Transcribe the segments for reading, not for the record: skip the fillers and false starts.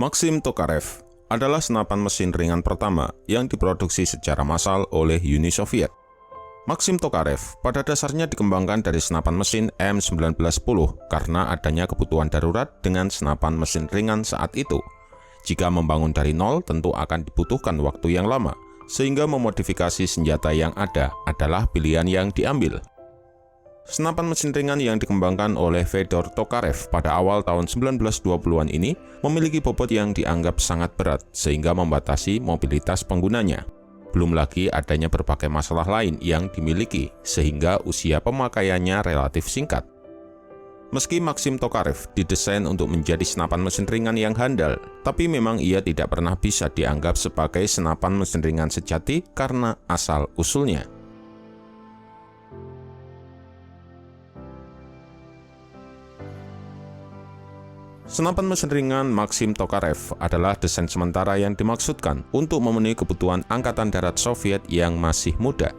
Maxim Tokarev adalah senapan mesin ringan pertama yang diproduksi secara massal oleh Uni Soviet. Maxim Tokarev pada dasarnya dikembangkan dari senapan mesin M1910 karena adanya kebutuhan darurat dengan senapan mesin ringan saat itu. Jika membangun dari nol tentu akan dibutuhkan waktu yang lama, sehingga memodifikasi senjata yang ada adalah pilihan yang diambil. Senapan mesin ringan yang dikembangkan oleh Fedor Tokarev pada awal tahun 1920-an ini memiliki bobot yang dianggap sangat berat sehingga membatasi mobilitas penggunanya. Belum lagi adanya berbagai masalah lain yang dimiliki sehingga usia pemakaiannya relatif singkat. Meski Maxim Tokarev didesain untuk menjadi senapan mesin ringan yang handal, tapi memang ia tidak pernah bisa dianggap sebagai senapan mesin ringan sejati karena asal-usulnya. Senapan mesin ringan Maxim Tokarev adalah desain sementara yang dimaksudkan untuk memenuhi kebutuhan Angkatan Darat Soviet yang masih muda.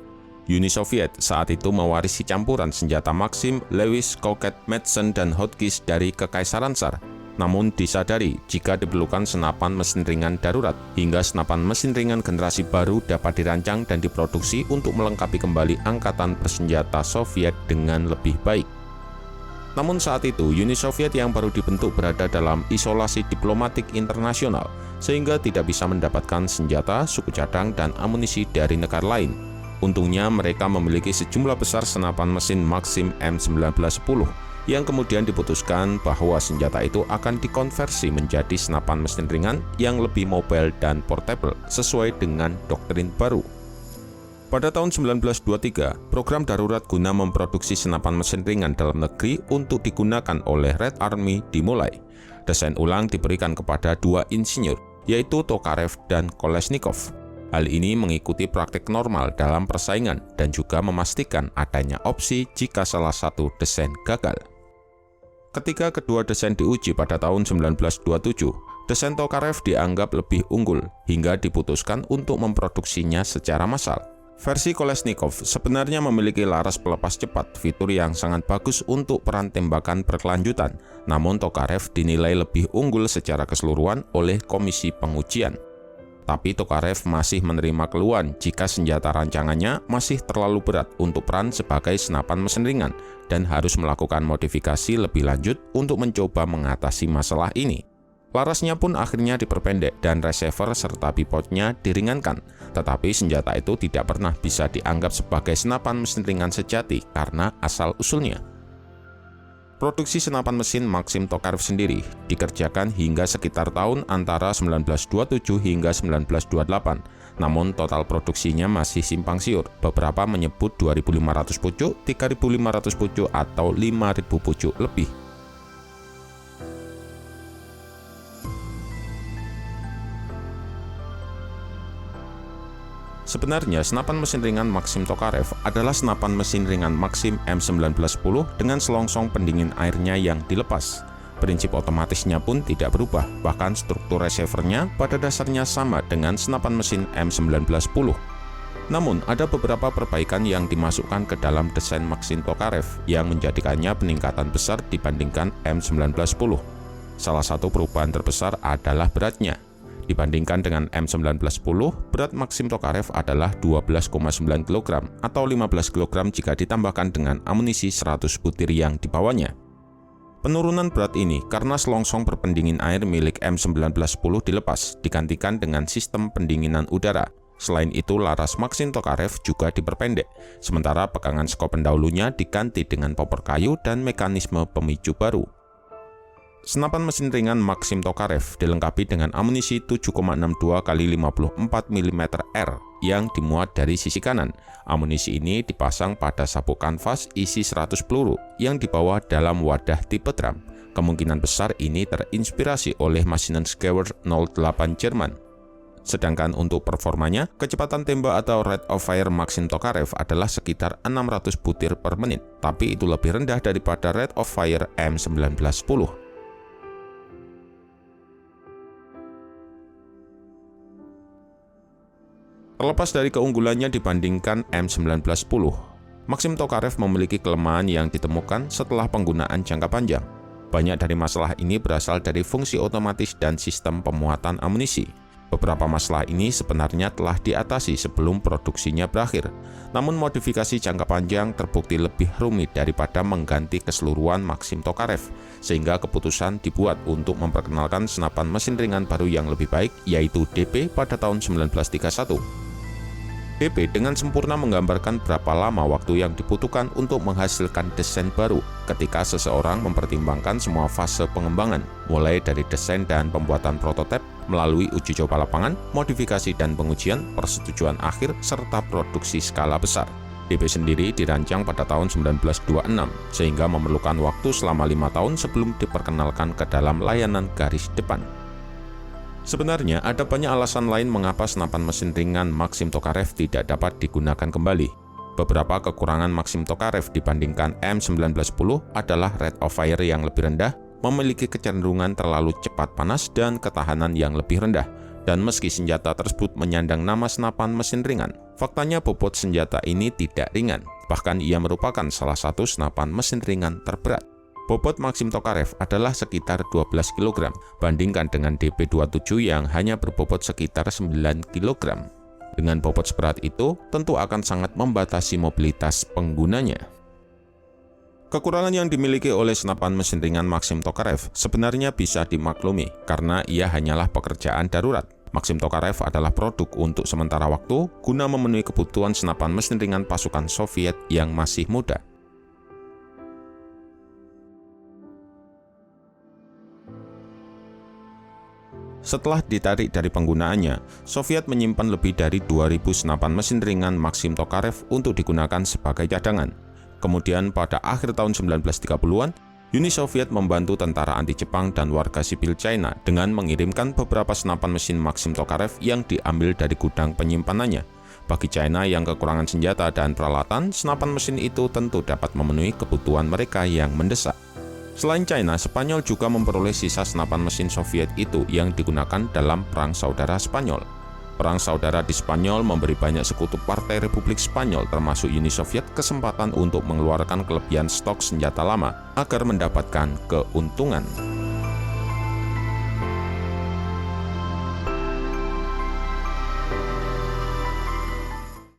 Uni Soviet saat itu mewarisi campuran senjata Maxim, Lewis, Cockett, Madsen, dan Hotchkiss dari Kekaisaran Tsar. Namun disadari jika diperlukan senapan mesin ringan darurat, hingga senapan mesin ringan generasi baru dapat dirancang dan diproduksi untuk melengkapi kembali Angkatan Bersenjata Soviet dengan lebih baik. Namun saat itu, Uni Soviet yang baru dibentuk berada dalam isolasi diplomatik internasional, sehingga tidak bisa mendapatkan senjata, suku cadang, dan amunisi dari negara lain. Untungnya mereka memiliki sejumlah besar senapan mesin Maxim M1910, yang kemudian diputuskan bahwa senjata itu akan dikonversi menjadi senapan mesin ringan yang lebih mobile dan portable, sesuai dengan doktrin baru. Pada tahun 1923, program darurat guna memproduksi senapan mesin ringan dalam negeri untuk digunakan oleh Red Army dimulai. Desain ulang diberikan kepada dua insinyur, yaitu Tokarev dan Kolesnikov. Hal ini mengikuti praktik normal dalam persaingan dan juga memastikan adanya opsi jika salah satu desain gagal. Ketika kedua desain diuji pada tahun 1927, desain Tokarev dianggap lebih unggul hingga diputuskan untuk memproduksinya secara massal. Versi Kolesnikov sebenarnya memiliki laras pelepas cepat, fitur yang sangat bagus untuk peran tembakan berkelanjutan, namun Tokarev dinilai lebih unggul secara keseluruhan oleh komisi pengujian. Tapi Tokarev masih menerima keluhan jika senjata rancangannya masih terlalu berat untuk peran sebagai senapan mesin ringan dan harus melakukan modifikasi lebih lanjut untuk mencoba mengatasi masalah ini. Larasnya pun akhirnya diperpendek dan receiver serta pivotnya diringankan, tetapi senjata itu tidak pernah bisa dianggap sebagai senapan mesin ringan sejati karena asal-usulnya. Produksi senapan mesin Maxim Tokarev sendiri dikerjakan hingga sekitar tahun antara 1927 hingga 1928, namun total produksinya masih simpang siur. Beberapa menyebut 2.500 pucuk, 3.500 pucuk, atau 5.000 pucuk lebih. Sebenarnya, senapan mesin ringan Maxim Tokarev adalah senapan mesin ringan Maxim M1910 dengan selongsong pendingin airnya yang dilepas. Prinsip otomatisnya pun tidak berubah, bahkan struktur receivernya pada dasarnya sama dengan senapan mesin M1910. Namun, ada beberapa perbaikan yang dimasukkan ke dalam desain Maxim Tokarev yang menjadikannya peningkatan besar dibandingkan M1910. Salah satu perubahan terbesar adalah beratnya. Dibandingkan dengan M1910, berat Maxim Tokarev adalah 12,9 kg atau 15 kg jika ditambahkan dengan amunisi 100 butir yang dibawanya. Penurunan berat ini karena selongsong berpendingin air milik M1910 dilepas, digantikan dengan sistem pendinginan udara. Selain itu, laras Maxim Tokarev juga diperpendek, sementara pegangan skop pendahulunya diganti dengan popor kayu dan mekanisme pemicu baru. Senapan mesin ringan Maxim Tokarev dilengkapi dengan amunisi 7,62 x 54 mm R yang dimuat dari sisi kanan. Amunisi ini dipasang pada sabuk kanvas isi 100 peluru yang dibawa dalam wadah tipe drum. Kemungkinan besar ini terinspirasi oleh Maschinengewehr 08 Jerman. Sedangkan untuk performanya, kecepatan tembak atau rate of fire Maxim Tokarev adalah sekitar 600 butir per menit, tapi itu lebih rendah daripada rate of fire M1910. Terlepas dari keunggulannya dibandingkan M1910, Maxim Tokarev memiliki kelemahan yang ditemukan setelah penggunaan jangka panjang. Banyak dari masalah ini berasal dari fungsi otomatis dan sistem pemuatan amunisi. Beberapa masalah ini sebenarnya telah diatasi sebelum produksinya berakhir, namun modifikasi jangka panjang terbukti lebih rumit daripada mengganti keseluruhan Maxim Tokarev, sehingga keputusan dibuat untuk memperkenalkan senapan mesin ringan baru yang lebih baik, yaitu DP pada tahun 1931. DP dengan sempurna menggambarkan berapa lama waktu yang dibutuhkan untuk menghasilkan desain baru ketika seseorang mempertimbangkan semua fase pengembangan, mulai dari desain dan pembuatan prototipe, melalui uji coba lapangan, modifikasi dan pengujian, persetujuan akhir, serta produksi skala besar. DP sendiri dirancang pada tahun 1926, sehingga memerlukan waktu selama 5 tahun sebelum diperkenalkan ke dalam layanan garis depan. Sebenarnya, ada banyak alasan lain mengapa senapan mesin ringan Maxim Tokarev tidak dapat digunakan kembali. Beberapa kekurangan Maxim Tokarev dibandingkan M1910 adalah rate of fire yang lebih rendah, memiliki kecenderungan terlalu cepat panas, dan ketahanan yang lebih rendah. Dan meski senjata tersebut menyandang nama senapan mesin ringan, faktanya bobot senjata ini tidak ringan. Bahkan ia merupakan salah satu senapan mesin ringan terberat. Bobot Maxim Tokarev adalah sekitar 12 kg, bandingkan dengan DP27 yang hanya berbobot sekitar 9 kg. Dengan bobot seberat itu, tentu akan sangat membatasi mobilitas penggunanya. Kekurangan yang dimiliki oleh senapan mesin ringan Maxim Tokarev sebenarnya bisa dimaklumi, karena ia hanyalah pekerjaan darurat. Maxim Tokarev adalah produk untuk sementara waktu guna memenuhi kebutuhan senapan mesin ringan pasukan Soviet yang masih muda. Setelah ditarik dari penggunaannya, Soviet menyimpan lebih dari 2.000 senapan mesin ringan Maxim Tokarev untuk digunakan sebagai cadangan. Kemudian pada akhir tahun 1930-an, Uni Soviet membantu tentara anti-Jepang dan warga sipil China dengan mengirimkan beberapa senapan mesin Maxim Tokarev yang diambil dari gudang penyimpanannya. Bagi China yang kekurangan senjata dan peralatan, senapan mesin itu tentu dapat memenuhi kebutuhan mereka yang mendesak. Selain China, Spanyol juga memperoleh sisa senapan mesin Soviet itu yang digunakan dalam Perang Saudara Spanyol. Perang Saudara di Spanyol memberi banyak sekutu Partai Republik Spanyol termasuk Uni Soviet kesempatan untuk mengeluarkan kelebihan stok senjata lama agar mendapatkan keuntungan.